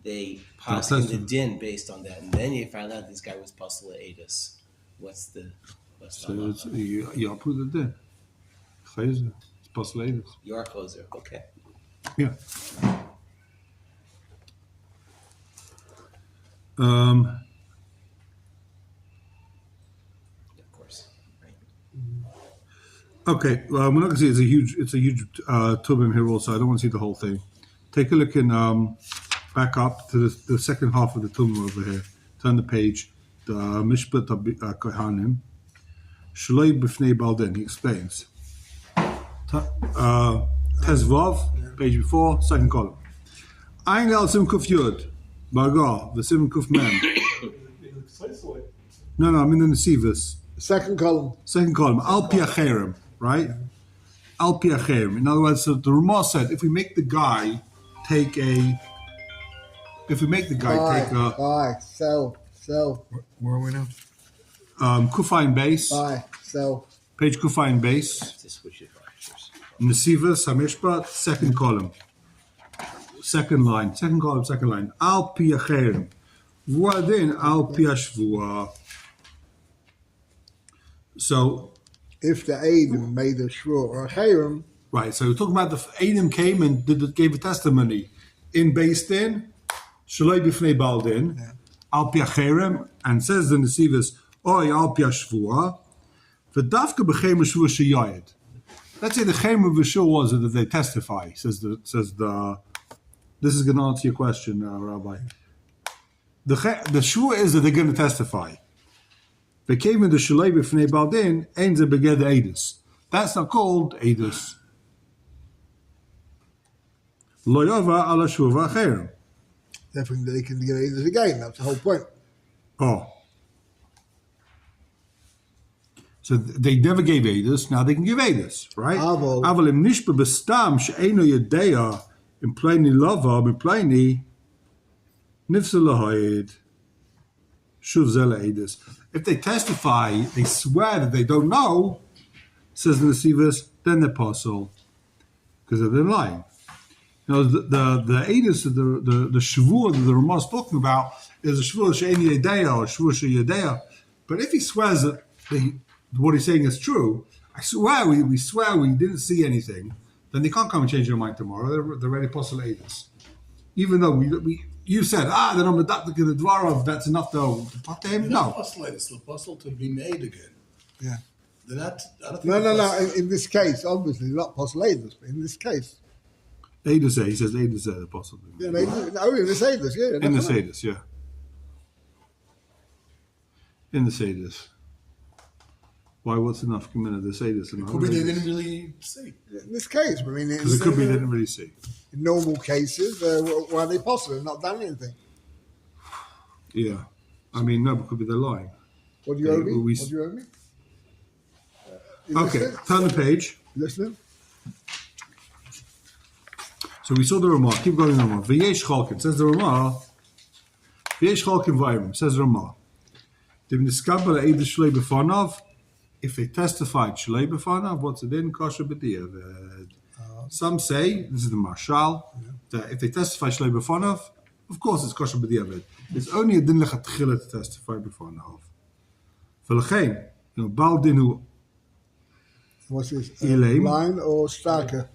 They pass in the din based on that, and then you find out this guy was Pustula Adis. What's the So it's you put it there. Chayzer. It's postulated. You are closer. Okay. Yeah. Of course. Right. Okay. Well, we're not going to see it's a huge tubim here also. I don't want to see the whole thing. Take a look in back up to the second half of the tubim over here. Turn the page. The Mishpat Kohanim. Shloi b'fnei Balden. He explains. Tezvav, page before, second column. Ein el sim kuf yud. Bagar, the sim kuf mem. No, I'm in the Nesivus. Second column. Second column. Al piacherem, right? Al piacherem. In other words, so the Ramah said, if we make the guy take a. Buy, sell. Where are we now? Kufain base, Buy, sell. page Kufain base, To switch it fractures. Nesivus, Hamishpat, second column. Second line. Al piacherem. V'adin al piashvua. So, If the Adam made a shvur or a chayrim, right, so we're talking about the Adam came and gave a testimony in Beis Din, Shaloi b'fnei Baldin, al piacherem, and says the Nesivus, Oy al piashvua, v'dafka b'chem shvua sheyayed. Let's say the chem of Vishur was that they testify, says the. This is going to answer your question, Rabbi. the shvua is that they're going to testify. They came in the shalei b'fnei baldin, ein ze beged edus. That's not called edus. Lo yova ala shvuva acherem. Definitely they can get it again. That's the whole point. Oh. So they never gave edus, now they can give edus, right? Aval. Aval im nishba bestam she'eno yedea in pleni lava, in pleni nifsa lahayid. Shuv zela edus. If they testify, they swear that they don't know, says the Nesivos, then they're apostle, because they're lying. You know, the edus of the shavua that the Ramah is talking about is a shavua she'eni yedea or shavua she'yedea. But if he swears that what he's saying is true, I swear we swear we didn't see anything, then they can't come and change their mind tomorrow. They're already apostle edus. Even though you said, they're not medactic in the dvarav, that's enough to talk to him. They're No. not apostolated. It's the apostle to be made again. Yeah. They're not. I don't think No. apostles- In this case, obviously, not postulatus, but in this case. Edus, he says edus the apostle. Yeah, in the Sadus, yeah. In the definitely. Sedus, yeah. In the Sedus. Why? What's enough committed the Sedus? Could be they didn't really see. In this case, I mean, Because it could be they didn't really see. in normal cases, why are they apostle and not done anything? Yeah. I mean, no, but could be they're lying. What do you owe me? we- What do you owe me? You Okay, listening? turn the page. Listening? So we saw the Ramah. Keep going on. V'yesh chalkin, says the Ramah. V'yesh chalkin v'ayim, says the Ramah. Dim niskabel edus shlei b'fanav. If they testified shlei b'fanav, what's it in? Kosher b'diavad. Some say, this is the Marshal, that if they testify shlei b'fanav, of course it's kosher b'diavad. It's only a din lechatchila to testify b'fanav. V'lechein, bal din hu What's this? Elaim. Line or starker?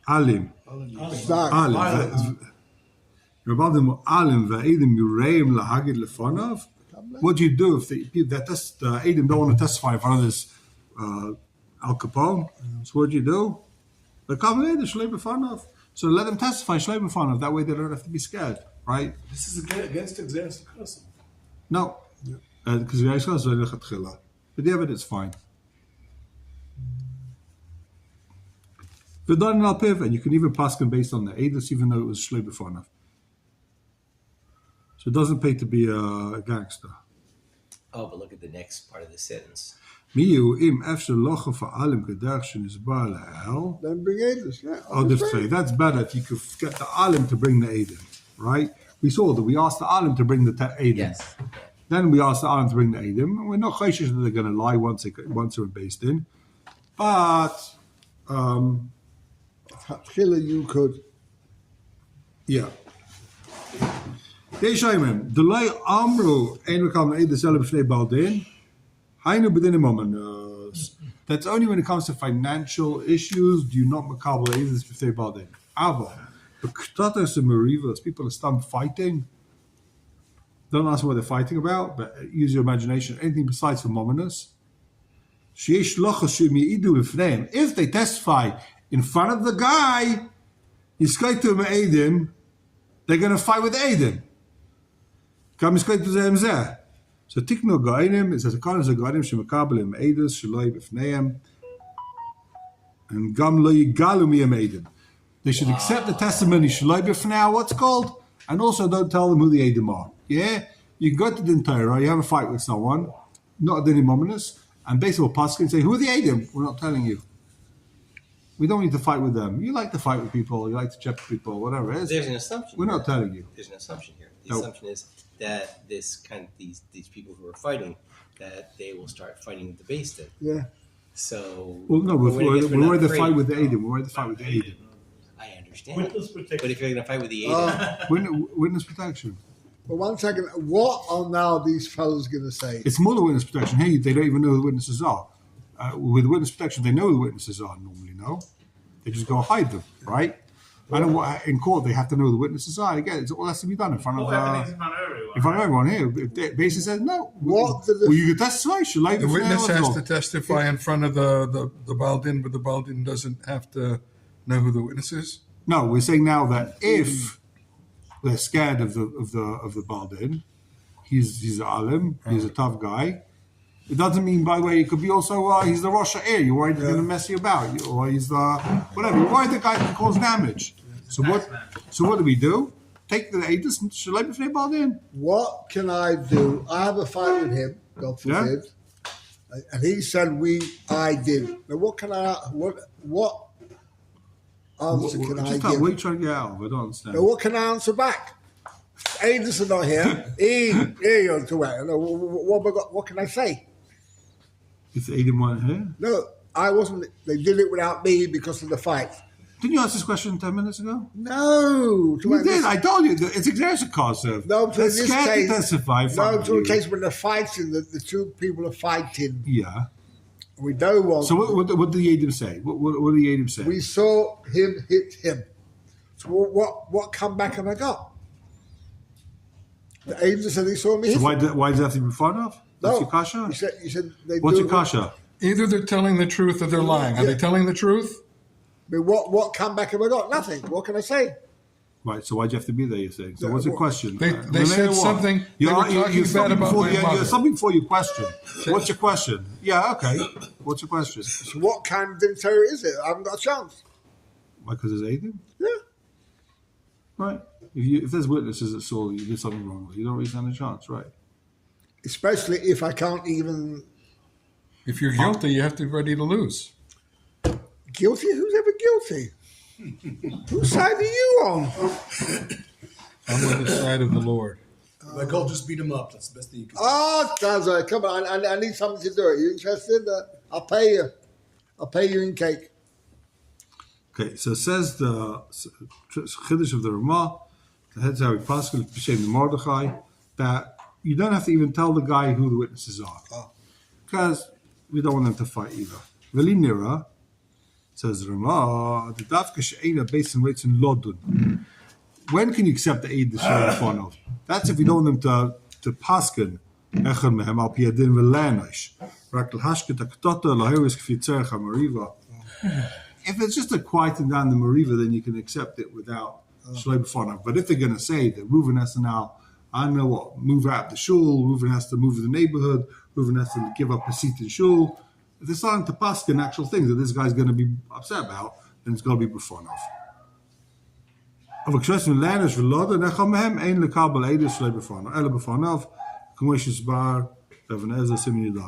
Alim. Stark. What do you do if the Adam don't want to testify in front of this Al Capone? So what do you do? They come in, the Shlei B'fanav. So let them testify Shlei B'fanav. That way they don't have to be scared, right? This is against the exercise custom. No, because the Yisrael is really lechatchila. But the evidence is fine. V'dan al piv, and you can even pass them based on the edus, even though it was shlei b'fanav. So it doesn't pay to be a gangster. Oh, but look at the next part of the sentence. Miyu im efshe locha fa'alim k'derech shenisbar la'el. Then bring Adis, yeah. Oh, that's better if you could get the alim to bring the edim, right? We saw that we asked the alim to bring the edim. Yes. Then we asked the alim to bring the edim, and we're not chayshish that they're going to lie once they're based in. But, Chila, you could. yeah. Yeshayim, delay amru ein mekam edus ele b'fnei baldin. Hainu b'dinim omenos. That's only when it comes to financial issues. Do you not makabel edus b'fnei baldin? Ava, b'ktatas and merivas, people are still fighting. Don't ask what they're fighting about, but use your imagination. Anything besides for mominus. Sheyesh lochas shemi'idu b'fneim. If they testify in front of the guy, yiskaitu me'edim, they're going to fight with edim. Kam yiskaitu zehem zeh. So tikno ga'inim, it says a kind of ga'inim shemakabelim edus shaloi b'fneim, and gam lo yigalu miyam edim. They should accept the testimony shaloi b'fnei, what's called, and also don't tell them who the edim are. Yeah, you go to the Torah, you have a fight with someone, not a dinim ominous, and basically Paskin say, who are the edim? We're not telling you. We don't need to fight with them. You like to fight with people, you like to check people, whatever it is. There's an assumption. We're not telling you. There's an assumption here. The No. assumption is that these people who are fighting, that they will start fighting with the base din. Yeah. So Well, no, when it we're gets ready to afraid- fight with the edim. We're ready to fight with the edim. I understand. Witness protection. But if you're going to fight with the Adam, Witness protection. But 1 second, what are now these fellas going to say? It's more than witness protection. Hey, they don't even know who the witnesses are. With witness protection, they know who the witnesses are normally, no? They just go hide them, right? I know what in court they have to know who the witnesses are. Again, it's all has to be done in front of Everything's in front of everyone. in front of everyone here. If the basis says no, What did the- well, you can testify. Should like The witness has to testify in front of the Baldin, but the Baldin doesn't have to know who the witness is. No, we're saying now that if they're scared of the Baldin. He's an alim. He's a tough guy. It doesn't mean, by the way, it could be also he's the Rosh Ha'ir. You're worried he's going to mess you about, or he's the whatever. You're worried the guy can cause damage. So what do we do? Take the Edis and Shalei B'fnei Baldin. What can I do? I have a fight with him, God forbid. And he said I did. Now what answer can I give? What are you trying to get out of? I don't understand. Now what can I answer back? Edis are not here. You're to it. What can I say? If the Edom weren't here? No, I wasn't. They did it without me because of the fight. Didn't you ask this question 10 minutes ago? No. You did. I told you. It's exertion cause. No, to this case. To testify. No, to a case when they're fighting, the two people are fighting. Yeah. We don't want. So what did the Edom say? What did the Edom say? We saw him hit him. So what comeback have I got? The Edom said he saw me hit him. Why does that have to be fun of? That's your kasha? You said they What's do your kasha? Either they're telling the truth or they're lying. Are they telling the truth? But what comeback have I got? Nothing. What can I say? Right, so why'd you have to be there, you're saying? So what's your question? They said something. They were talking bad about my mother. Something before your question. What's your question? Yeah, okay. What's your question? So what kind of terror is it? I haven't got a chance. Why, because it's Aiden? Yeah. Right. If there's witnesses that saw you did something wrong, you don't really stand a chance, right? Especially if I can't even... If you're guilty, you have to be ready to lose. Guilty? Who's ever guilty? Whose side are you on? I'm on the side of the Lord. Like, I'll just beat him up. That's the best thing you can do. Oh, Taza, come on. I need something to do. Are you interested? I'll pay you. I'll pay you in cake. Okay, so it says the Chiddush of the Ramah, the head Harry Pascal, B'Shem the Mordechai, that you don't have to even tell the guy who the witnesses are. Because we don't want them to fight either. Veli Nira, says the Ramah, the Dafka She'ena based on rates in Lodun. When can you accept the aid the Shah in of? That's if you don't want them to paskin Echad Mehem al Piadin Velanish. Rakal Hashket Aktota Lahiris Kfitzercha Mariva. If it's just a quieting down the Mariva, then you can accept it without Shalei B'Fanav. But if they're going to say that Reuven has to now, I don't know what, move out the shul, Reuven has to move to the neighborhood, Reuven has to give up a seat in shul, if they're starting to paskin actual things that this guy's going to be upset about, then it's got to be B'Fanav. אבל כשעושים לאנש ולודה, נחה מהם אין לקבל עדות שלי בפניו, אלא בפניו, כמו שהסבר אבן עזרא סימן י"א.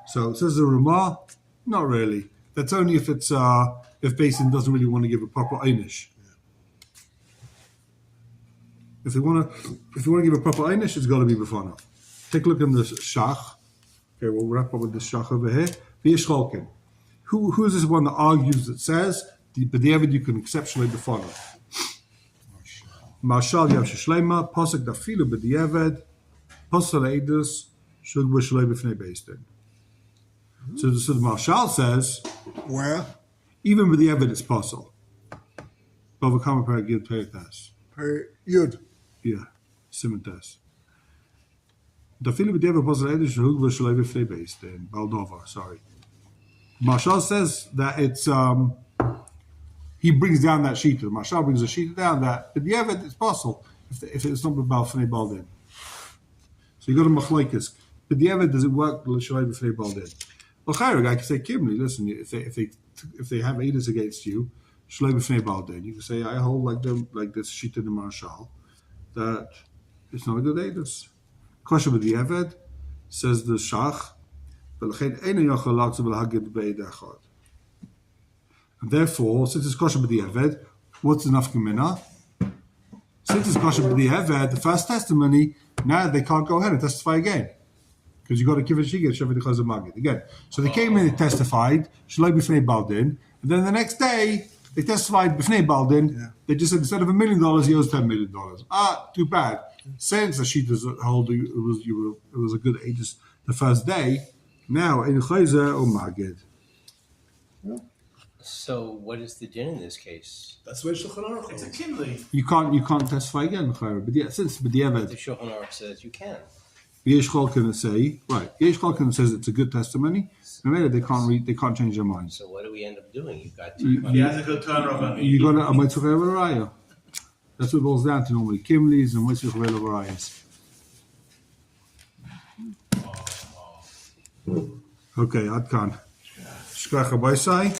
So it says the Ramah, not really. That's only if it's if Basin doesn't really want to give a proper einish. If they want to give a proper einish, it's got to be b'fanav. Take a look in the shach. Okay, we'll wrap up with the shach over here. V'yishcholkin. Who is this one that argues that says the b'diavad you can accept shalei b'fanav? Marshal Yav Shlema, Posek Dafilu B'Diavad, Posel Eidus, Shug B'Shlei B'Fnei Beistin. So the Marshal says, where? Even B'Diavad it's Posel. Bavakama Paragid Peritas. Yud. Yeah, Simentas. Dafilu B'Diavad, Posel Eidus, Shug B'Shlei B'Fnei Beistin. Baldova, sorry. Marshal says that it's, he brings down that sheet. The Marshal brings a sheet down that, but yeah, it's possible if it's not about B'fnei Baldin. So you go to Machlokes. But the does it work L'Shalei B'fnei Baldin? Well, Chayra guy can say, Kimli, listen, if they have Eidos against you, Shalei B'fnei Baldin, you can say, I hold like this sheet in the Marshal that it's not a good Eidos. Kosher B'diavad says the Shach, V'lechein Eino Yochel Latzu V'lhagid B'Eid Echad. And therefore, since it's kosher b'diavad, what's the nafkamina? Since it's kosher b'diavad, the first testimony, now they can't go ahead and testify again. Because you've got to give a shigir, shevet chazar magid. Again. So they came in and testified, shaloi b'fnei baldin, and then the next day, they testified b'fnei baldin, they just said instead of $1 million, he owes $10 million. Too bad. Since the sheet was hold, it was a good age the first day, now, in chazar or magid. So what is the din in this case? That's why Shulchan Aruch. It's a Kimli. You can't testify again, but yeah, since b'diavad. The Shulchan Aruch says you can. Yesh Cholkin say right. Yesh Cholkin says it's a good testimony. And maybe they can't change their minds. So what do we end up doing? You've got He has a good turn on. You got a mitzvah raya. That's what it boils down to normally. Kimleys and which is real varieties. Okay, Adkan. Shkach Sai.